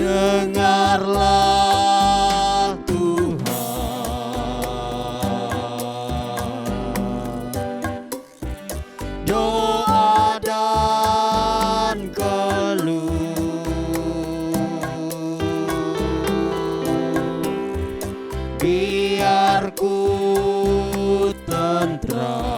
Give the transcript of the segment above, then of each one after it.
Dengarlah Tuhan doa dan keluh, biar ku tentram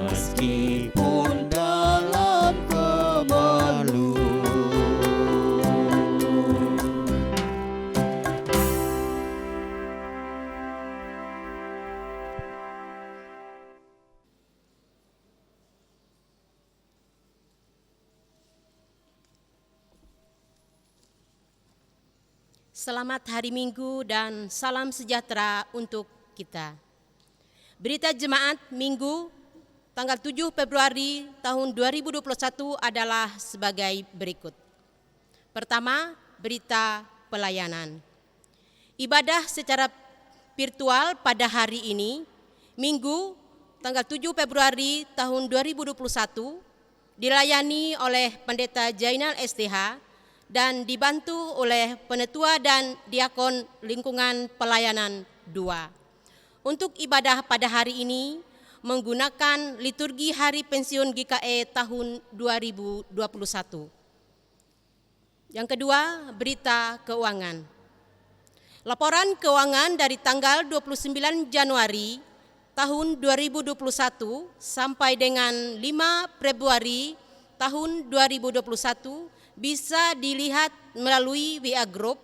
meskipun dalam kemelut. Selamat hari Minggu dan salam sejahtera untuk kita. Berita Jemaat Minggu tanggal 7 Februari tahun 2021 adalah sebagai berikut. Pertama, berita pelayanan. Ibadah secara virtual pada hari ini, Minggu tanggal 7 Februari tahun 2021, dilayani oleh Pendeta Jainal STH dan dibantu oleh penetua dan diakon lingkungan pelayanan 2. Untuk ibadah pada hari ini menggunakan liturgi Hari Pensiun GKE tahun 2021. Yang kedua, berita keuangan. Laporan keuangan dari tanggal 29 Januari tahun 2021 sampai dengan 5 Februari tahun 2021 bisa dilihat melalui WA Group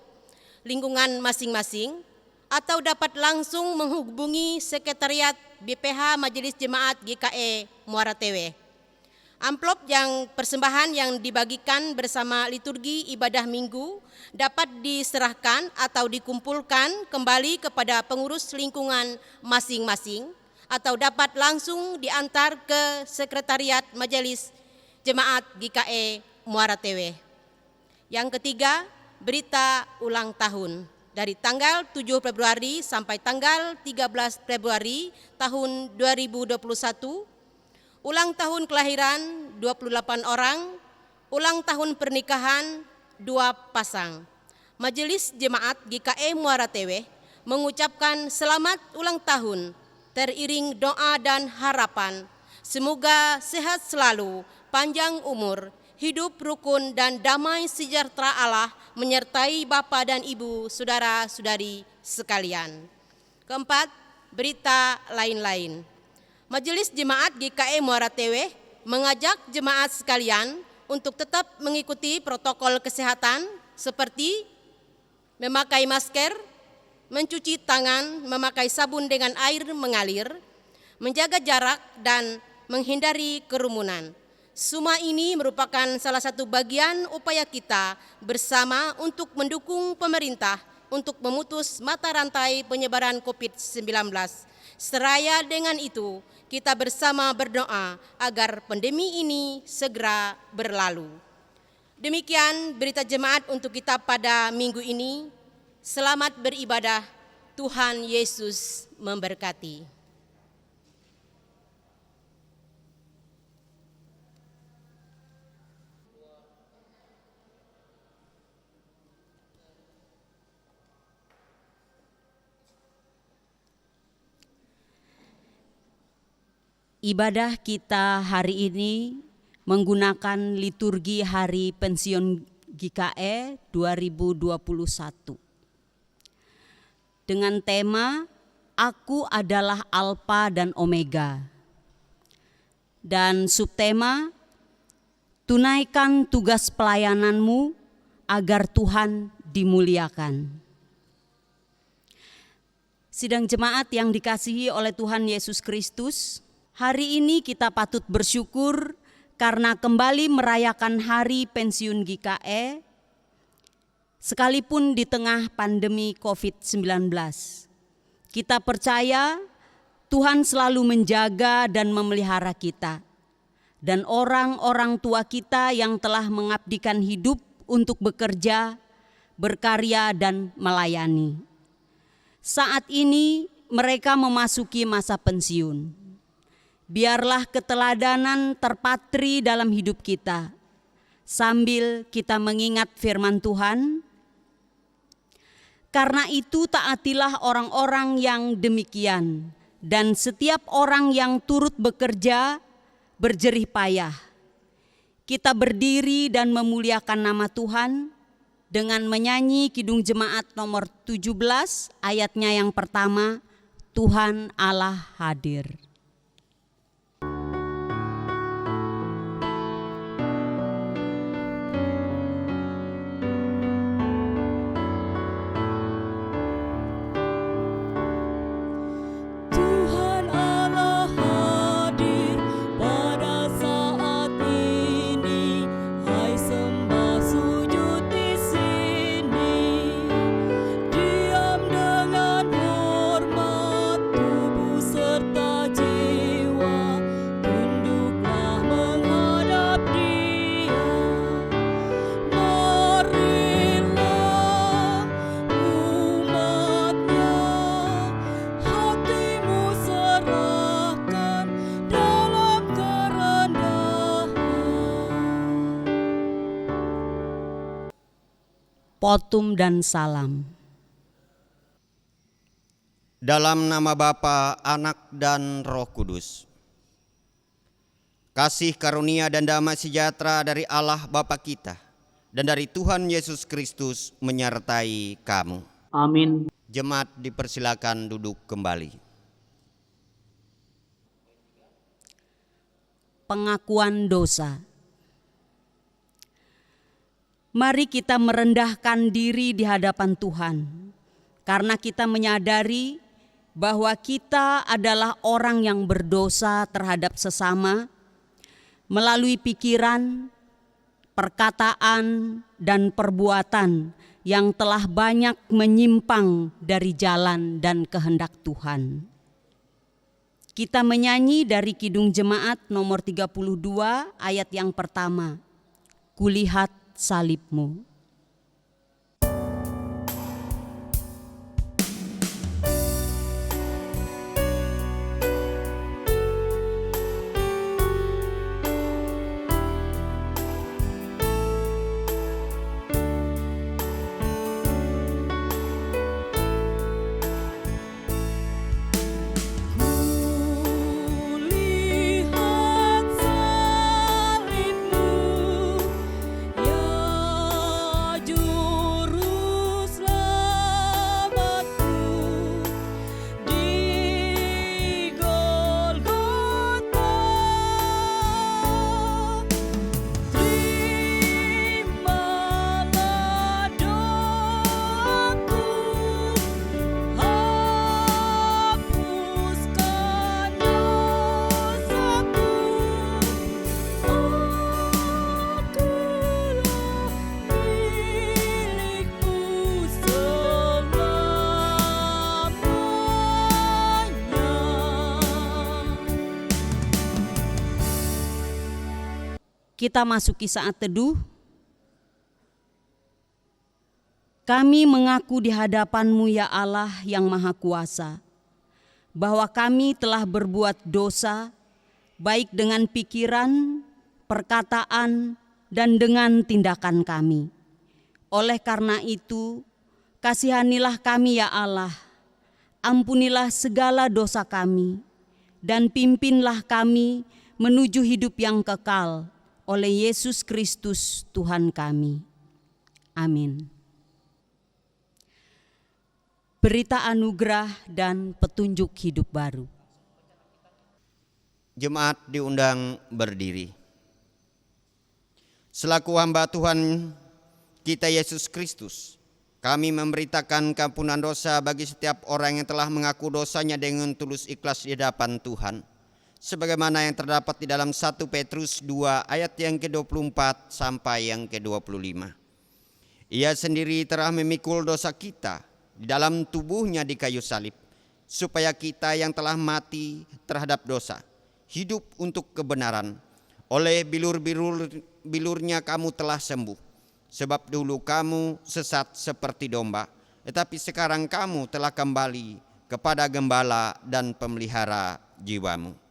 lingkungan masing-masing atau dapat langsung menghubungi Sekretariat BPH Majelis Jemaat GKE Muara Tewe. Amplop yang persembahan yang dibagikan bersama liturgi ibadah minggu dapat diserahkan atau dikumpulkan kembali kepada pengurus lingkungan masing-masing atau dapat langsung diantar ke Sekretariat Majelis Jemaat GKE Muara Tewe. Yang ketiga, berita ulang tahun. Dari tanggal 7 Februari sampai tanggal 13 Februari tahun 2021, ulang tahun kelahiran 28 orang, ulang tahun pernikahan 2 pasang. Majelis Jemaat GKE Muara Tewe mengucapkan selamat ulang tahun, teriring doa dan harapan. Semoga sehat selalu, panjang umur, hidup rukun dan damai sejahtera Allah menyertai Bapa dan Ibu, saudara-saudari sekalian. Keempat, berita lain-lain. Majelis Jemaat GKE Muara Tewe mengajak jemaat sekalian untuk tetap mengikuti protokol kesehatan seperti memakai masker, mencuci tangan, memakai sabun dengan air mengalir, menjaga jarak, dan menghindari kerumunan. Semua ini merupakan salah satu bagian upaya kita bersama untuk mendukung pemerintah untuk memutus mata rantai penyebaran COVID-19. Seraya dengan itu, kita bersama berdoa agar pandemi ini segera berlalu. Demikian berita jemaat untuk kita pada minggu ini. Selamat beribadah, Tuhan Yesus memberkati. Ibadah kita hari ini menggunakan liturgi Hari Pensiun GKE 2021 dengan tema Aku adalah Alfa dan Omega, dan subtema Tunaikan tugas pelayananmu agar Tuhan dimuliakan. Sidang jemaat yang dikasihi oleh Tuhan Yesus Kristus, hari ini kita patut bersyukur karena kembali merayakan Hari Pensiun GKE sekalipun di tengah pandemi COVID-19. Kita percaya Tuhan selalu menjaga dan memelihara kita dan orang-orang tua kita yang telah mengabdikan hidup untuk bekerja, berkarya, dan melayani. Saat ini mereka memasuki masa pensiun. Biarlah keteladanan terpatri dalam hidup kita, sambil kita mengingat firman Tuhan. Karena itu taatilah orang-orang yang demikian, dan setiap orang yang turut bekerja berjerih payah. Kita berdiri dan memuliakan nama Tuhan dengan menyanyi Kidung Jemaat nomor 17 ayatnya yang pertama, Tuhan Allah hadir. Potum dan salam. Dalam nama Bapa, Anak, dan Roh Kudus. Kasih karunia dan damai sejahtera dari Allah Bapa kita dan dari Tuhan Yesus Kristus menyertai kamu. Amin. Jemaat dipersilakan duduk kembali. Pengakuan dosa. Mari kita merendahkan diri di hadapan Tuhan, karena kita menyadari bahwa kita adalah orang yang berdosa terhadap sesama melalui pikiran, perkataan, dan perbuatan yang telah banyak menyimpang dari jalan dan kehendak Tuhan. Kita menyanyi dari Kidung Jemaat nomor 32 ayat yang pertama, Kulihat salibmu. Kita masuki saat teduh. Kami mengaku di hadapan-Mu ya Allah yang Maha Kuasa, bahwa kami telah berbuat dosa, baik dengan pikiran, perkataan, dan dengan tindakan kami. Oleh karena itu, kasihanilah kami ya Allah, ampunilah segala dosa kami, dan pimpinlah kami menuju hidup yang kekal, oleh Yesus Kristus Tuhan kami. Amin. Berita anugerah dan petunjuk hidup baru. Jemaat diundang berdiri. Selaku hamba Tuhan kita Yesus Kristus, kami memberitakan keampunan dosa bagi setiap orang yang telah mengaku dosanya dengan tulus ikhlas di hadapan Tuhan. Sebagaimana yang terdapat di dalam 1 Petrus 2 ayat yang ke-24 sampai yang ke-25. Ia sendiri telah memikul dosa kita di dalam tubuhnya di kayu salib, supaya kita yang telah mati terhadap dosa, hidup untuk kebenaran. Oleh bilur-bilurnya kamu telah sembuh, sebab dulu kamu sesat seperti domba, tetapi sekarang kamu telah kembali kepada gembala dan pemelihara jiwamu.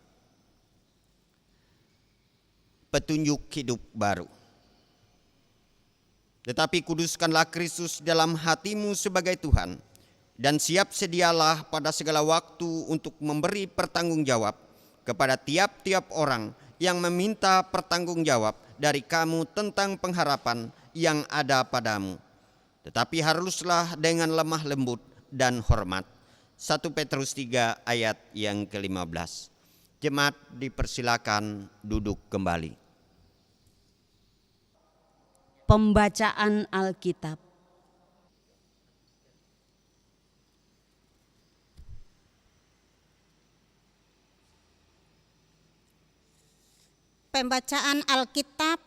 petunjuk hidup baru. Tetapi kuduskanlah Kristus dalam hatimu sebagai Tuhan, dan siap sedialah pada segala waktu untuk memberi pertanggungjawab kepada tiap-tiap orang yang meminta pertanggungjawab dari kamu tentang pengharapan yang ada padamu. Tetapi haruslah dengan lemah lembut dan hormat. 1 Petrus 3 ayat yang ke-15. Jemaat dipersilakan duduk kembali. Pembacaan Alkitab. Pembacaan Alkitab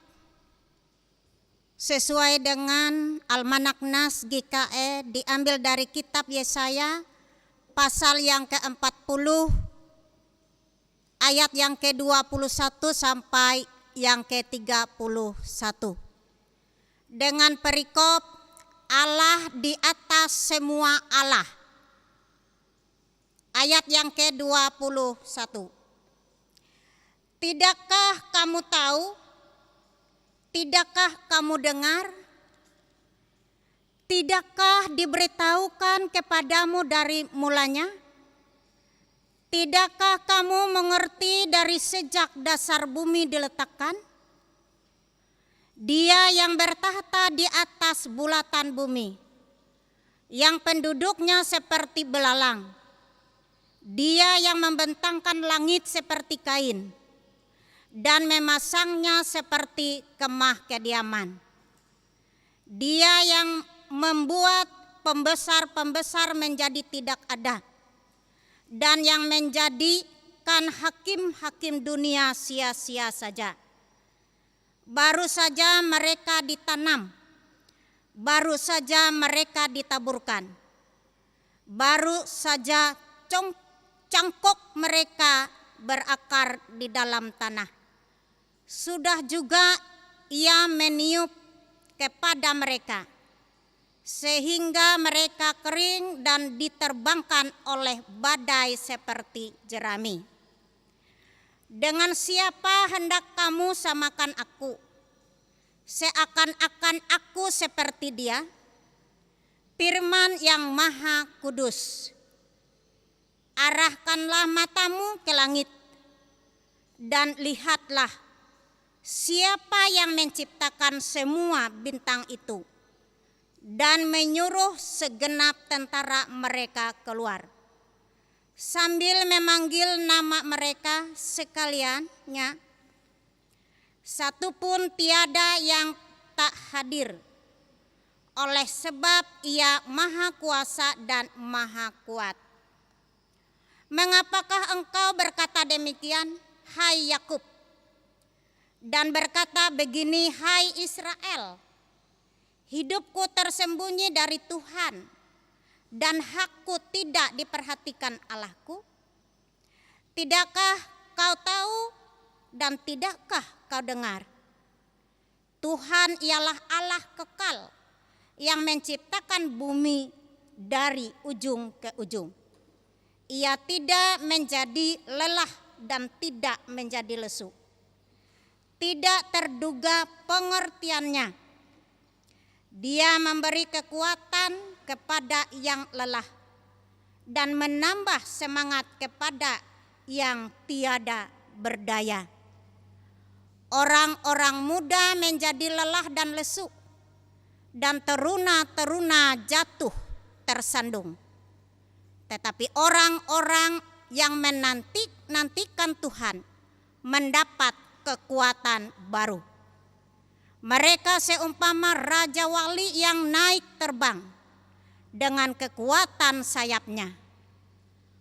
sesuai dengan Almanak Nas GKE diambil dari kitab Yesaya pasal yang ke-40 ayat yang ke-21 sampai yang ke-31. Dengan perikop Allah di atas semua Allah. Ayat yang ke-21. Tidakkah kamu tahu? Tidakkah kamu dengar? Tidakkah diberitahukan kepadamu dari mulanya? Tidakkah kamu mengerti dari sejak dasar bumi diletakkan? Dia yang bertahta di atas bulatan bumi, yang penduduknya seperti belalang. Dia yang membentangkan langit seperti kain, dan memasangnya seperti kemah kediaman. Dia yang membuat pembesar-pembesar menjadi tidak ada, dan yang menjadikan hakim-hakim dunia sia-sia saja. Baru saja mereka ditanam, baru saja mereka ditaburkan, baru saja cangkok mereka berakar di dalam tanah. Sudah juga ia meniup kepada mereka, sehingga mereka kering dan diterbangkan oleh badai seperti jerami. Dengan siapa hendak kamu samakan aku? Seakan-akan aku seperti dia, firman yang maha kudus. Arahkanlah matamu ke langit, dan lihatlah siapa yang menciptakan semua bintang itu, dan menyuruh segenap tentara mereka keluar, sambil memanggil nama mereka sekaliannya. Satu pun tiada yang tak hadir, oleh sebab ia maha kuasa dan maha kuat. Mengapakah engkau berkata demikian, hai Yakub, dan berkata begini, hai Israel? Hidupku tersembunyi dari Tuhan, dan hakku tidak diperhatikan Allahku. Tidakkah kau tahu dan tidakkah kau dengar? Tuhan ialah Allah kekal yang menciptakan bumi dari ujung ke ujung. Ia tidak menjadi lelah dan tidak menjadi lesu. Tidak terduga pengertiannya. Dia memberi kekuatan kepada yang lelah dan menambah semangat kepada yang tiada berdaya. Orang-orang muda menjadi lelah dan lesu, dan teruna-teruna jatuh tersandung. Tetapi orang-orang yang menantikan Tuhan mendapat kekuatan baru. Mereka seumpama raja wali yang naik terbang dengan kekuatan sayapnya.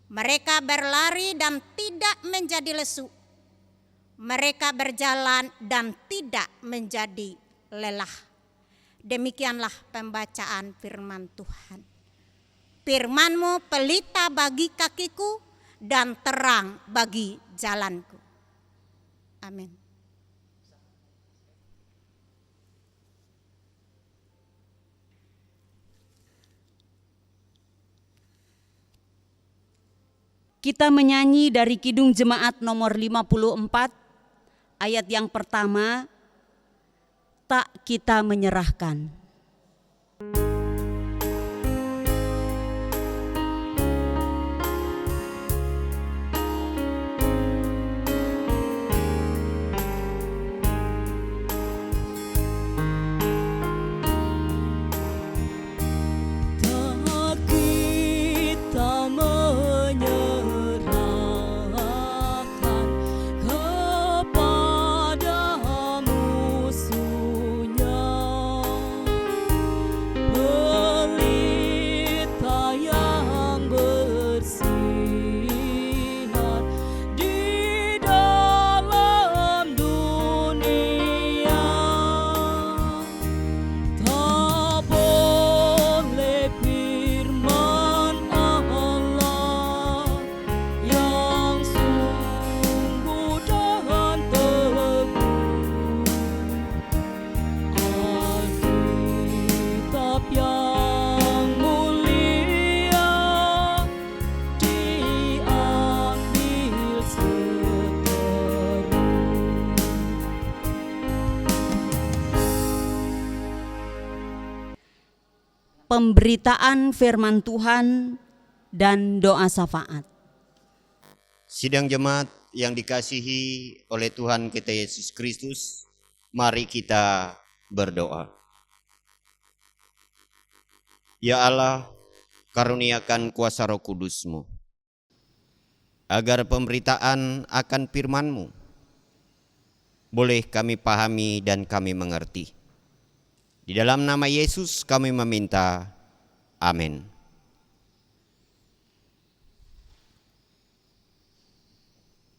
Mereka berlari dan tidak menjadi lesu. Mereka berjalan dan tidak menjadi lelah. Demikianlah pembacaan firman Tuhan. Firman-Mu pelita bagi kakiku dan terang bagi jalanku. Amin. Kita menyanyi dari Kidung Jemaat nomor 54, ayat yang pertama, tak kita menyerahkan. Pemberitaan firman Tuhan dan doa syafaat. Sidang jemaat yang dikasihi oleh Tuhan kita Yesus Kristus, mari kita berdoa. Ya Allah, karuniakan kuasa Roh Kudus-Mu, agar pemberitaan akan firman-Mu boleh kami pahami dan kami mengerti. Di dalam nama Yesus kami meminta, amin.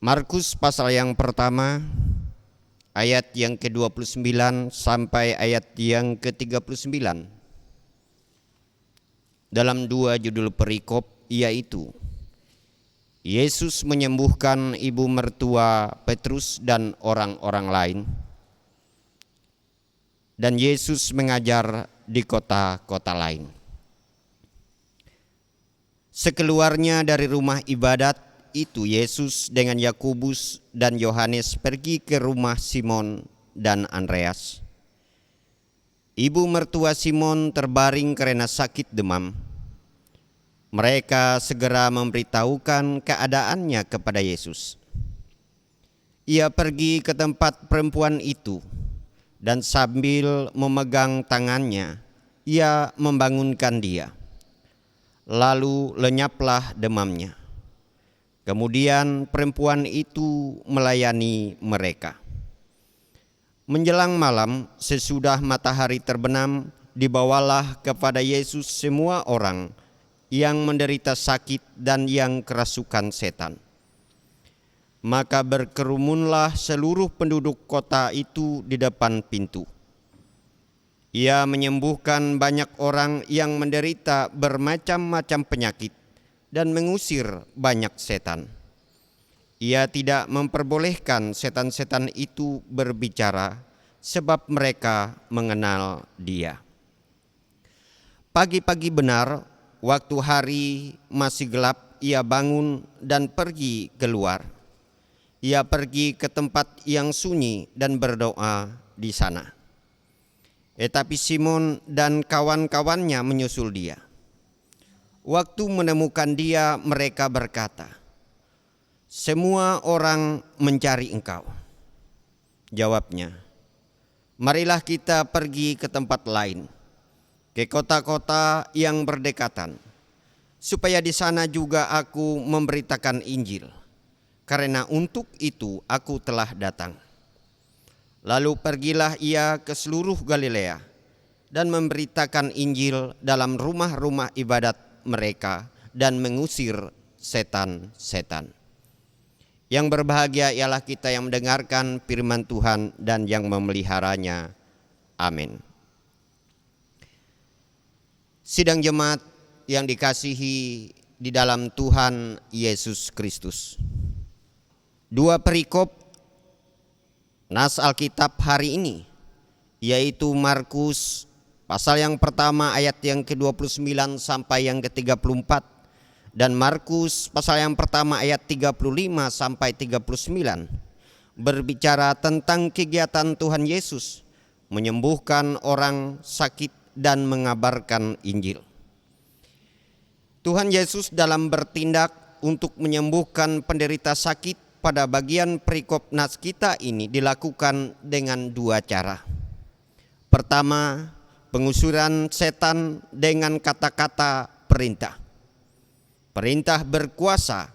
Markus pasal yang pertama, ayat yang ke-29 sampai ayat yang ke-39. Dalam dua judul perikop, yaitu Yesus menyembuhkan ibu mertua Petrus dan orang-orang lain, dan Yesus mengajar di kota-kota lain. Sekeluarnya dari rumah ibadat itu, Yesus dengan Yakobus dan Yohanes pergi ke rumah Simon dan Andreas. Ibu mertua Simon terbaring karena sakit demam. Mereka segera memberitahukan keadaannya kepada Yesus. Ia pergi ke tempat perempuan itu, dan sambil memegang tangannya, ia membangunkan dia. Lalu lenyaplah demamnya. Kemudian perempuan itu melayani mereka. Menjelang malam, sesudah matahari terbenam, dibawalah kepada Yesus semua orang yang menderita sakit dan yang kerasukan setan. Maka berkerumunlah seluruh penduduk kota itu di depan pintu. Ia menyembuhkan banyak orang yang menderita bermacam-macam penyakit dan mengusir banyak setan. Ia tidak memperbolehkan setan-setan itu berbicara, sebab mereka mengenal Dia. Pagi-pagi benar, waktu hari masih gelap, ia bangun dan pergi keluar. Ia pergi ke tempat yang sunyi dan berdoa di sana. Tetapi Simon dan kawan-kawannya menyusul dia. Waktu menemukan dia, mereka berkata, "Semua orang mencari engkau." Jawabnya, "Marilah kita pergi ke tempat lain, ke kota-kota yang berdekatan, supaya di sana juga aku memberitakan Injil. Karena untuk itu aku telah datang." Lalu pergilah ia ke seluruh Galilea dan memberitakan Injil dalam rumah-rumah ibadat mereka dan mengusir setan-setan. Yang berbahagia ialah kita yang mendengarkan firman Tuhan dan yang memeliharanya. Amin. Sidang jemaat yang dikasihi di dalam Tuhan Yesus Kristus. Dua perikop nas Alkitab hari ini, yaitu Markus pasal yang pertama ayat yang ke-29 sampai yang ke-34 dan Markus pasal yang pertama ayat 35 sampai 39 berbicara tentang kegiatan Tuhan Yesus menyembuhkan orang sakit dan mengabarkan Injil. Tuhan Yesus dalam bertindak untuk menyembuhkan penderita sakit pada bagian perikop nas kita ini dilakukan dengan dua cara. Pertama, pengusiran setan dengan kata-kata perintah. Perintah berkuasa,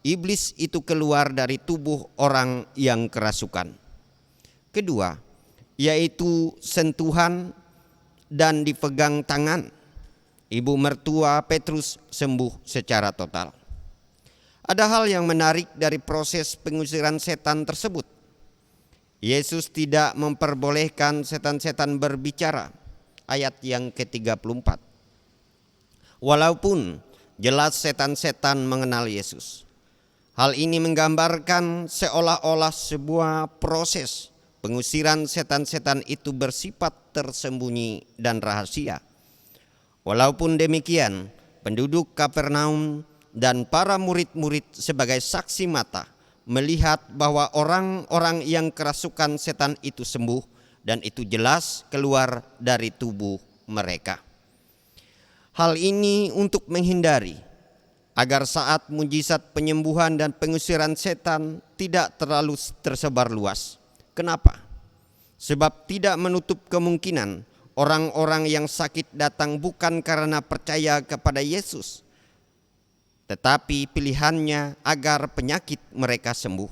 iblis itu keluar dari tubuh orang yang kerasukan. Kedua, yaitu sentuhan dan dipegang tangan. Ibu mertua Petrus sembuh secara total. Ada hal yang menarik dari proses pengusiran setan tersebut. Yesus tidak memperbolehkan setan-setan berbicara. Ayat yang ke-34. Walaupun jelas setan-setan mengenal Yesus. Hal ini menggambarkan seolah-olah sebuah proses pengusiran setan-setan itu bersifat tersembunyi dan rahasia. Walaupun demikian, penduduk Kapernaum dan para murid-murid sebagai saksi mata melihat bahwa orang-orang yang kerasukan setan itu sembuh dan itu jelas keluar dari tubuh mereka. Hal ini untuk menghindari agar saat mujizat penyembuhan dan pengusiran setan tidak terlalu tersebar luas. Kenapa? Sebab tidak menutup kemungkinan orang-orang yang sakit datang bukan karena percaya kepada Yesus, tetapi pilihannya agar penyakit mereka sembuh.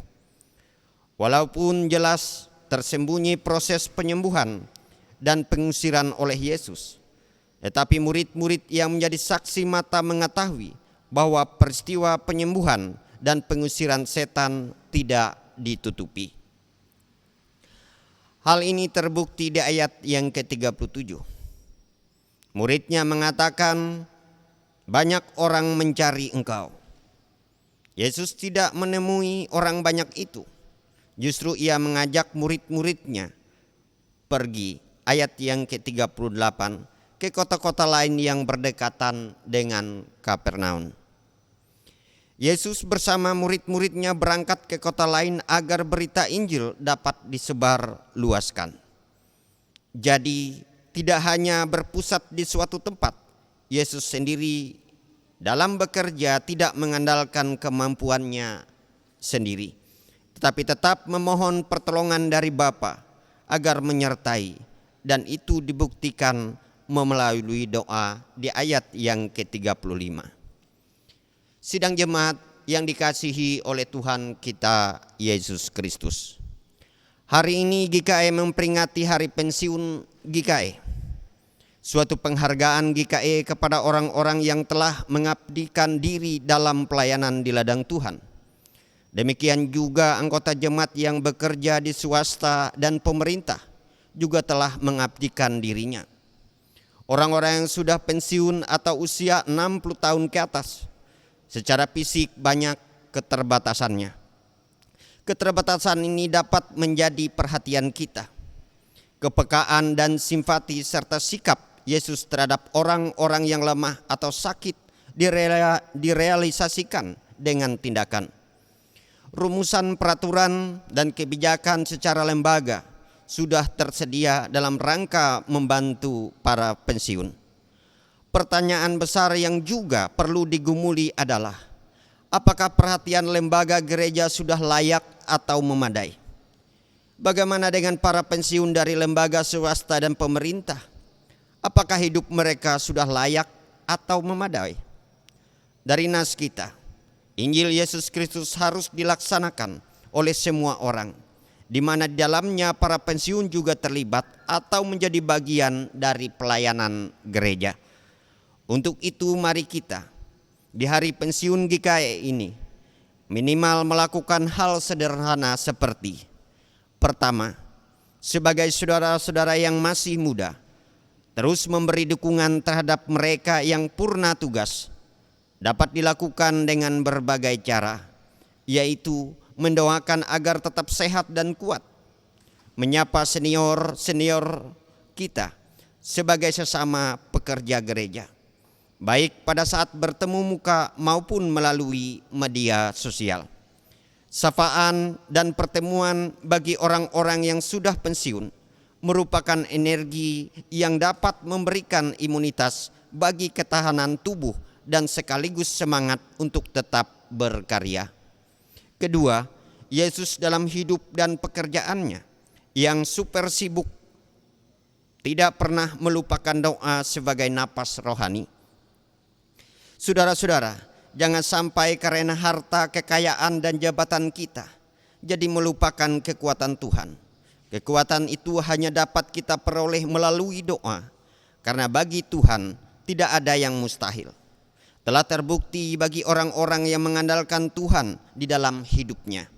Walaupun jelas tersembunyi proses penyembuhan dan pengusiran oleh Yesus, tetapi murid-murid yang menjadi saksi mata mengetahui bahwa peristiwa penyembuhan dan pengusiran setan tidak ditutupi. Hal ini terbukti di ayat yang ke-37. Muridnya mengatakan, banyak orang mencari engkau. Yesus tidak menemui orang banyak itu. Justru ia mengajak murid-muridnya pergi, ayat yang ke-38, ke kota-kota lain yang berdekatan dengan Kapernaum. Yesus bersama murid-muridnya berangkat ke kota lain agar berita Injil dapat disebar luaskan. Jadi tidak hanya berpusat di suatu tempat, Yesus sendiri dalam bekerja tidak mengandalkan kemampuannya sendiri, tetapi tetap memohon pertolongan dari Bapa agar menyertai, dan itu dibuktikan melalui doa di ayat yang ke-35. Sidang jemaat yang dikasihi oleh Tuhan kita Yesus Kristus. Hari ini GKI memperingati hari pensiun GKI. Suatu penghargaan GKI kepada orang-orang yang telah mengabdikan diri dalam pelayanan di ladang Tuhan. Demikian juga anggota jemaat yang bekerja di swasta dan pemerintah juga telah mengabdikan dirinya. Orang-orang yang sudah pensiun atau usia 60 tahun ke atas, secara fisik banyak keterbatasannya. Keterbatasan ini dapat menjadi perhatian kita. Kepekaan dan simpati serta sikap Yesus terhadap orang-orang yang lemah atau sakit direalisasikan dengan tindakan. Rumusan peraturan dan kebijakan secara lembaga sudah tersedia dalam rangka membantu para pensiun. Pertanyaan besar yang juga perlu digumuli adalah, apakah perhatian lembaga gereja sudah layak atau memadai? Bagaimana dengan para pensiun dari lembaga swasta dan pemerintah? Apakah hidup mereka sudah layak atau memadai? Dari nas kita, Injil Yesus Kristus harus dilaksanakan oleh semua orang, di mana di dalamnya para pensiun juga terlibat atau menjadi bagian dari pelayanan gereja. Untuk itu mari kita di hari pensiun GKI ini minimal melakukan hal sederhana seperti: pertama, sebagai saudara-saudara yang masih muda, terus memberi dukungan terhadap mereka yang purna tugas. Dapat dilakukan dengan berbagai cara, yaitu mendoakan agar tetap sehat dan kuat, menyapa senior-senior kita sebagai sesama pekerja gereja, baik pada saat bertemu muka maupun melalui media sosial. Sapaan dan pertemuan bagi orang-orang yang sudah pensiun merupakan energi yang dapat memberikan imunitas bagi ketahanan tubuh dan sekaligus semangat untuk tetap berkarya. Kedua, Yesus dalam hidup dan pekerjaannya yang super sibuk tidak pernah melupakan doa sebagai napas rohani. Saudara-saudara, jangan sampai karena harta, kekayaan, dan jabatan kita jadi melupakan kekuatan Tuhan. Kekuatan itu hanya dapat kita peroleh melalui doa, karena bagi Tuhan tidak ada yang mustahil. Telah terbukti bagi orang-orang yang mengandalkan Tuhan di dalam hidupnya.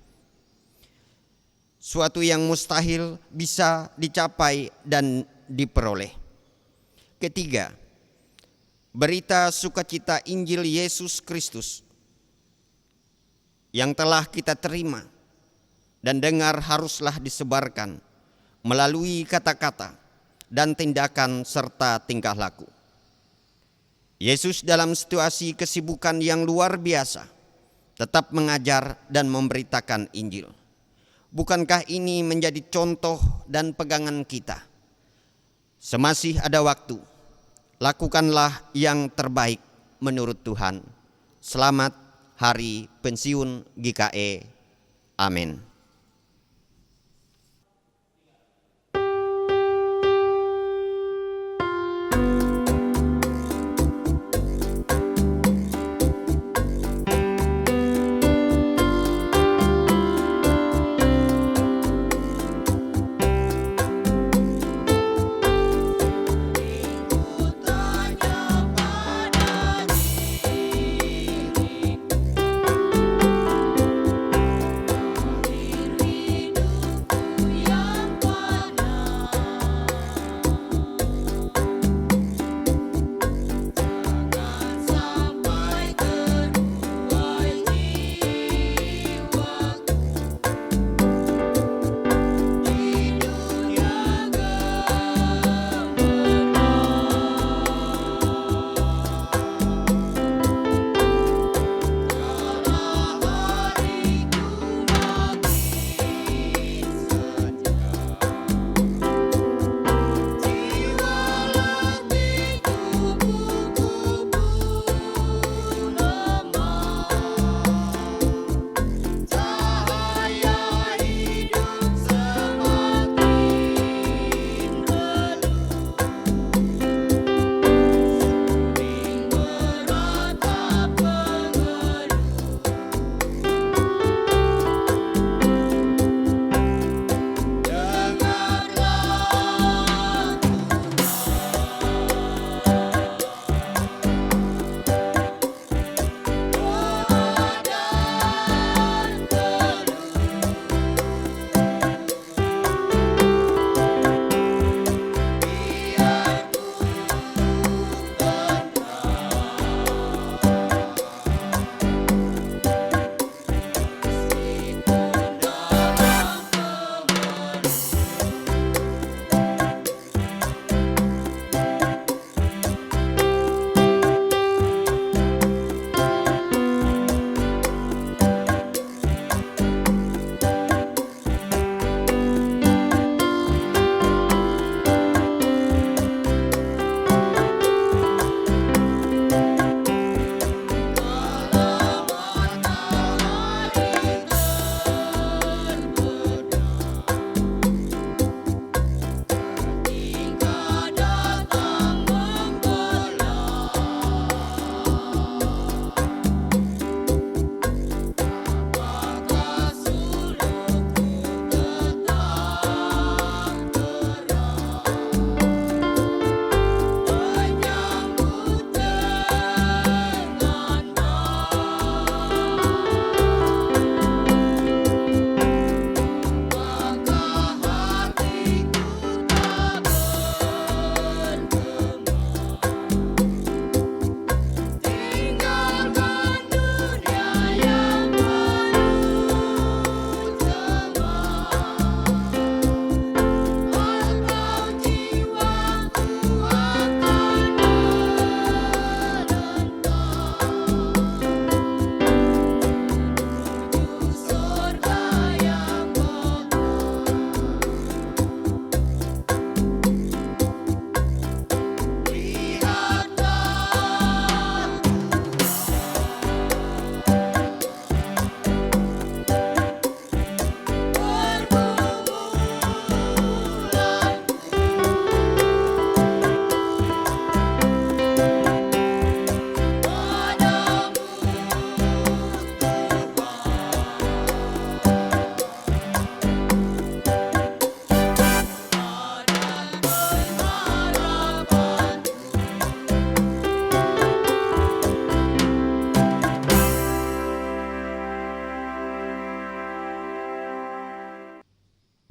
Suatu yang mustahil bisa dicapai dan diperoleh. Ketiga, berita sukacita Injil Yesus Kristus yang telah kita terima dan dengar haruslah disebarkan melalui kata-kata dan tindakan serta tingkah laku. Yesus dalam situasi kesibukan yang luar biasa tetap mengajar dan memberitakan Injil. Bukankah ini menjadi contoh dan pegangan kita? Semasih ada waktu, lakukanlah yang terbaik menurut Tuhan. Selamat Hari Pensiun GKE. Amin.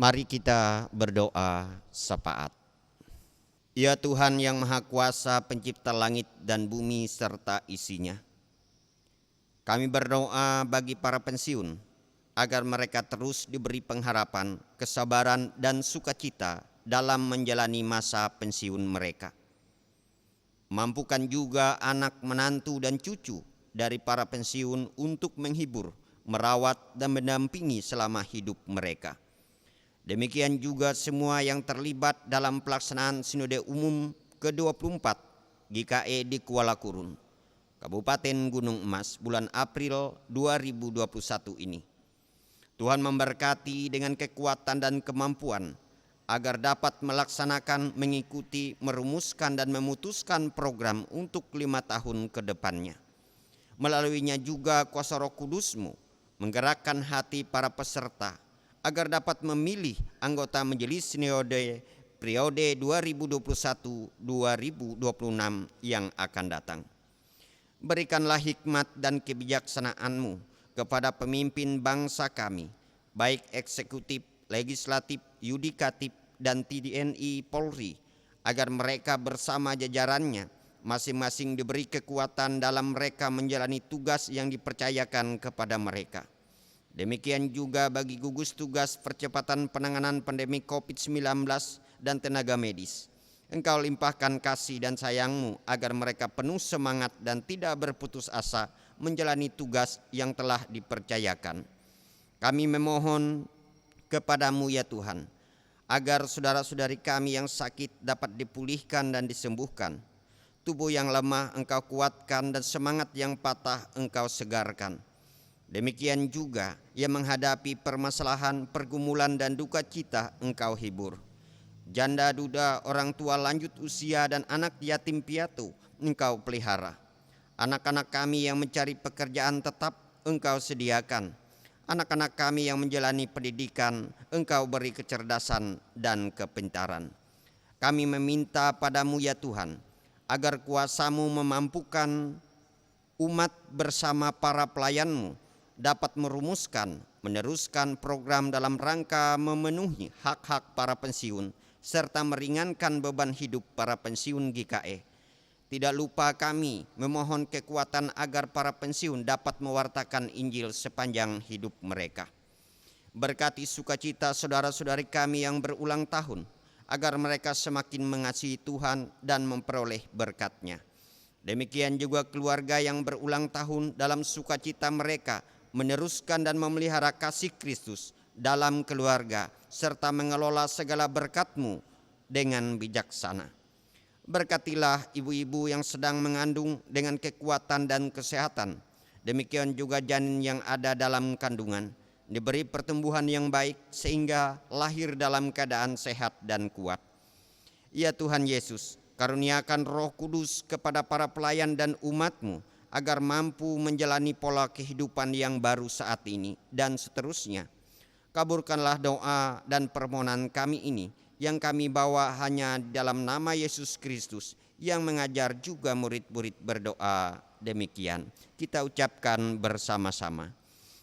Mari kita berdoa syafaat. Ya Tuhan yang Maha Kuasa, pencipta langit dan bumi serta isinya, kami berdoa bagi para pensiun agar mereka terus diberi pengharapan, kesabaran, dan sukacita dalam menjalani masa pensiun mereka. Mampukan juga anak, menantu, dan cucu dari para pensiun untuk menghibur, merawat, dan mendampingi selama hidup mereka. Demikian juga semua yang terlibat dalam pelaksanaan Sinode Umum ke-24 GKE di Kuala Kurun, Kabupaten Gunung Emas bulan April 2021 ini. Tuhan memberkati dengan kekuatan dan kemampuan agar dapat melaksanakan, mengikuti, merumuskan, dan memutuskan program untuk 5 tahun ke depannya. Melaluinya juga kuasa Roh Kudus-Mu menggerakkan hati para peserta agar dapat memilih anggota Majelis Sinode periode 2021-2026 yang akan datang. Berikanlah hikmat dan kebijaksanaan-Mu kepada pemimpin bangsa kami, baik eksekutif, legislatif, yudikatif, dan TNI Polri, agar mereka bersama jajarannya masing-masing diberi kekuatan dalam mereka menjalani tugas yang dipercayakan kepada mereka. Demikian juga bagi gugus tugas percepatan penanganan pandemi COVID-19 dan tenaga medis. Engkau limpahkan kasih dan sayang-Mu agar mereka penuh semangat dan tidak berputus asa menjalani tugas yang telah dipercayakan. Kami memohon kepada-Mu ya Tuhan, agar saudara-saudari kami yang sakit dapat dipulihkan dan disembuhkan. Tubuh yang lemah Engkau kuatkan dan semangat yang patah Engkau segarkan. Demikian juga yang menghadapi permasalahan, pergumulan, dan duka cita Engkau hibur. Janda duda, orang tua lanjut usia, dan anak yatim piatu Engkau pelihara. Anak-anak kami yang mencari pekerjaan tetap Engkau sediakan. Anak-anak kami yang menjalani pendidikan Engkau beri kecerdasan dan kepintaran. Kami meminta padamu ya Tuhan, agar kuasa-Mu memampukan umat bersama para pelayan-Mu dapat merumuskan, meneruskan program dalam rangka memenuhi hak-hak para pensiun serta meringankan beban hidup para pensiun GKE. Tidak lupa kami memohon kekuatan agar para pensiun dapat mewartakan Injil sepanjang hidup mereka. Berkati sukacita saudara-saudari kami yang berulang tahun, agar mereka semakin mengasihi Tuhan dan memperoleh berkat-Nya. Demikian juga keluarga yang berulang tahun dalam sukacita mereka meneruskan dan memelihara kasih Kristus dalam keluarga serta mengelola segala berkat-Mu dengan bijaksana. Berkatilah ibu-ibu yang sedang mengandung dengan kekuatan dan kesehatan. Demikian juga janin yang ada dalam kandungan diberi pertumbuhan yang baik sehingga lahir dalam keadaan sehat dan kuat. Ya Tuhan Yesus, karuniakan Roh Kudus kepada para pelayan dan umat-Mu agar mampu menjalani pola kehidupan yang baru saat ini dan seterusnya. Kabulkanlah doa dan permohonan kami ini yang kami bawa hanya dalam nama Yesus Kristus yang mengajar juga murid-murid berdoa demikian. Kita ucapkan bersama-sama.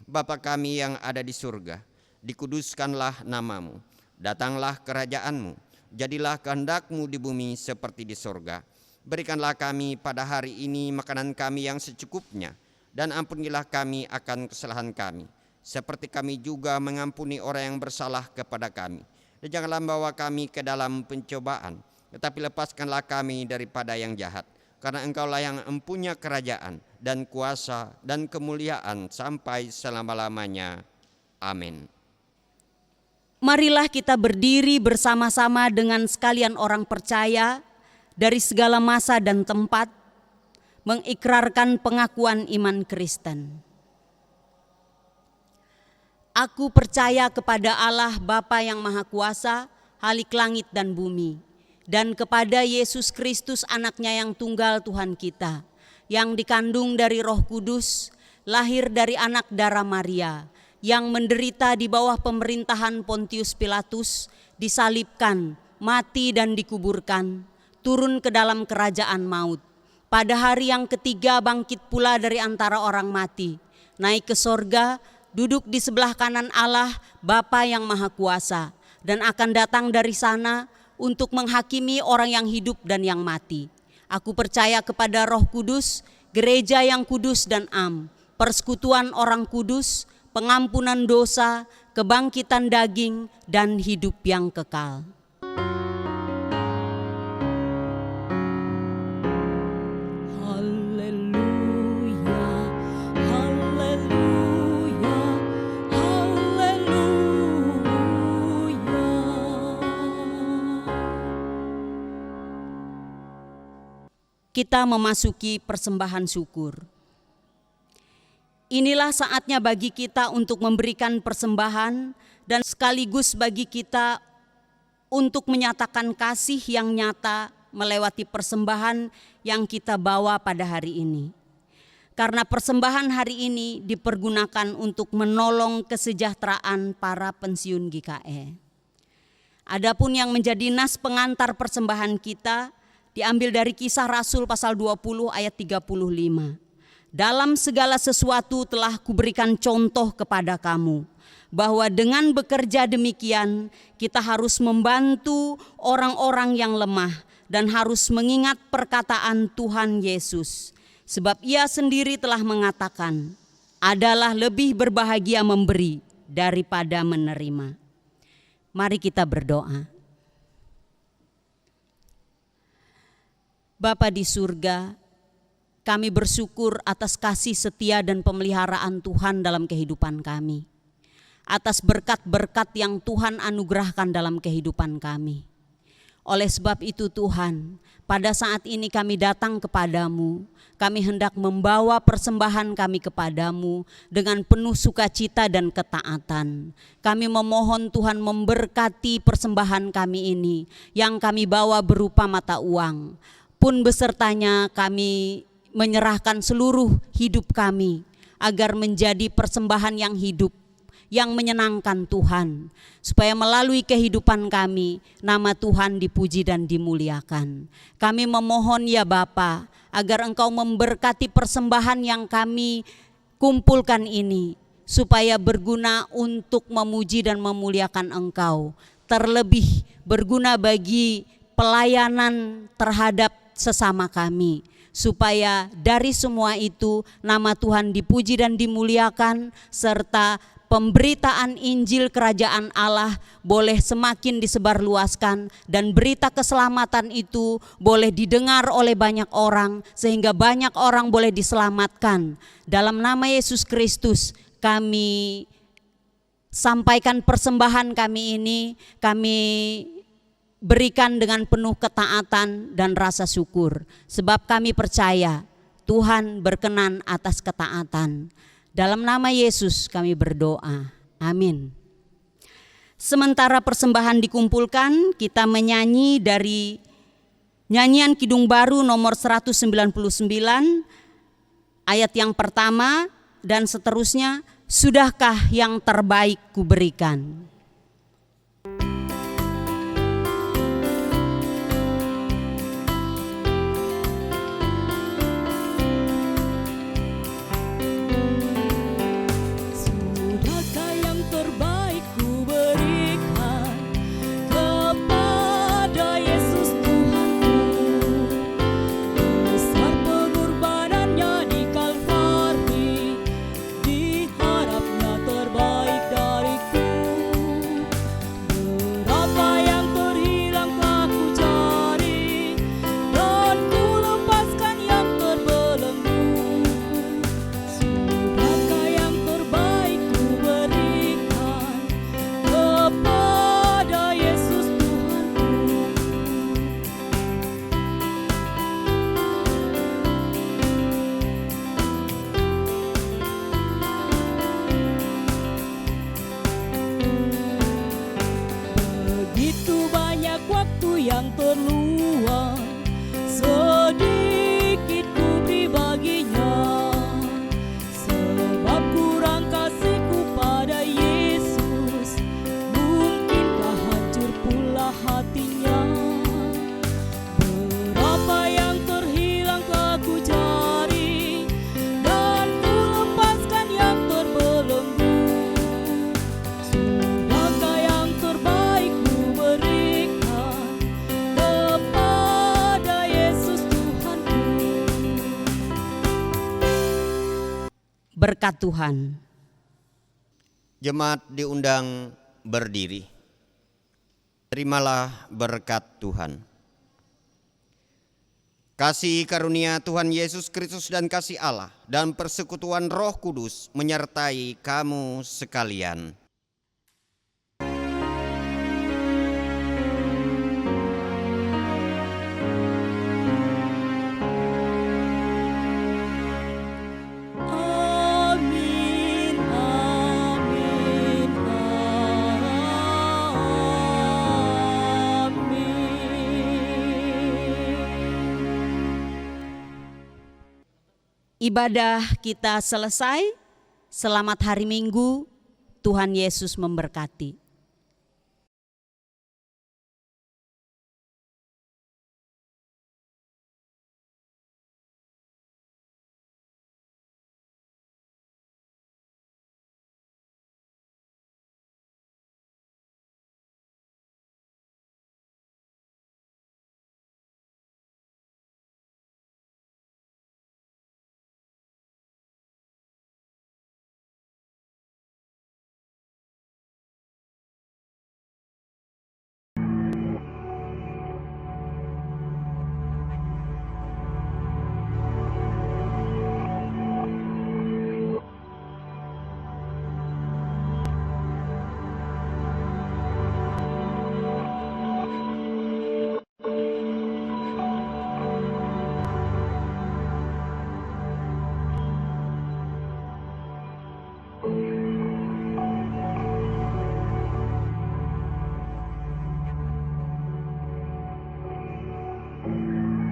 Bapa kami yang ada di surga, dikuduskanlah nama-Mu, datanglah kerajaan-Mu, jadilah kehendak-Mu di bumi seperti di surga. Berikanlah kami pada hari ini makanan kami yang secukupnya, dan ampunilah kami akan kesalahan kami, seperti kami juga mengampuni orang yang bersalah kepada kami. Dan janganlah membawa kami ke dalam pencobaan, tetapi lepaskanlah kami daripada yang jahat. Karena Engkaulah yang empunya kerajaan dan kuasa dan kemuliaan sampai selama-lamanya. Amin. Marilah kita berdiri bersama-sama dengan sekalian orang percaya dari segala masa dan tempat, mengikrarkan pengakuan iman Kristen. Aku percaya kepada Allah Bapa yang Maha Kuasa, Halik langit dan bumi, dan kepada Yesus Kristus anaknya yang tunggal Tuhan kita, yang dikandung dari Roh Kudus, lahir dari anak darah Maria, yang menderita di bawah pemerintahan Pontius Pilatus, disalibkan, mati dan dikuburkan, turun ke dalam kerajaan maut. Pada hari yang ketiga bangkit pula dari antara orang mati, naik ke sorga, duduk di sebelah kanan Allah Bapa yang Maha Kuasa, dan akan datang dari sana untuk menghakimi orang yang hidup dan yang mati. Aku percaya kepada Roh Kudus, gereja yang kudus dan am, persekutuan orang kudus, pengampunan dosa, kebangkitan daging, dan hidup yang kekal. Kita memasuki persembahan syukur. Inilah saatnya bagi kita untuk memberikan persembahan dan sekaligus bagi kita untuk menyatakan kasih yang nyata melewati persembahan yang kita bawa pada hari ini. Karena persembahan hari ini dipergunakan untuk menolong kesejahteraan para pensiun GKE. Adapun yang menjadi nas pengantar persembahan kita diambil dari Kisah Rasul pasal 20 ayat 35. Dalam segala sesuatu telah kuberikan contoh kepada kamu, bahwa dengan bekerja demikian kita harus membantu orang-orang yang lemah dan harus mengingat perkataan Tuhan Yesus. Sebab ia sendiri telah mengatakan, adalah lebih berbahagia memberi daripada menerima. Mari kita berdoa. Bapa di surga, kami bersyukur atas kasih setia dan pemeliharaan Tuhan dalam kehidupan kami. Atas berkat-berkat yang Tuhan anugerahkan dalam kehidupan kami. Oleh sebab itu Tuhan, pada saat ini kami datang kepadamu. Kami hendak membawa persembahan kami kepadamu dengan penuh sukacita dan ketaatan. Kami memohon Tuhan memberkati persembahan kami ini yang kami bawa berupa mata uang. Pun besertanya kami menyerahkan seluruh hidup kami agar menjadi persembahan yang hidup, yang menyenangkan Tuhan, supaya melalui kehidupan kami nama Tuhan dipuji dan dimuliakan. Kami memohon ya Bapa, agar Engkau memberkati persembahan yang kami kumpulkan ini, supaya berguna untuk memuji dan memuliakan Engkau, terlebih berguna bagi pelayanan terhadap sesama kami, supaya dari semua itu nama Tuhan dipuji dan dimuliakan, serta pemberitaan Injil Kerajaan Allah boleh semakin disebarluaskan dan berita keselamatan itu boleh didengar oleh banyak orang sehingga banyak orang boleh diselamatkan. Dalam nama Yesus Kristus kami sampaikan persembahan kami ini, kami berikan dengan penuh ketaatan dan rasa syukur, sebab kami percaya Tuhan berkenan atas ketaatan. Dalam nama Yesus kami berdoa, amin. Sementara persembahan dikumpulkan, kita menyanyi dari nyanyian Kidung Baru nomor 199 ayat yang pertama dan seterusnya, sudahkah yang terbaik kuberikan. Yang terluang sedikit ku beri baginya, sebab kurang kasihku pada Yesus, mungkinkah hancur pula hatinya. Berapa yang terhilang telah ku cari, dan ku lepaskan yang terbelenggu. Sudahkah yang terbaik Berkat Tuhan. Jemaat diundang berdiri. Terimalah berkat Tuhan. Kasih karunia Tuhan Yesus Kristus dan kasih Allah dan persekutuan Roh Kudus menyertai kamu sekalian. Amin, amin, amin. Ibadah kita selesai. Selamat hari Minggu. Tuhan Yesus memberkati.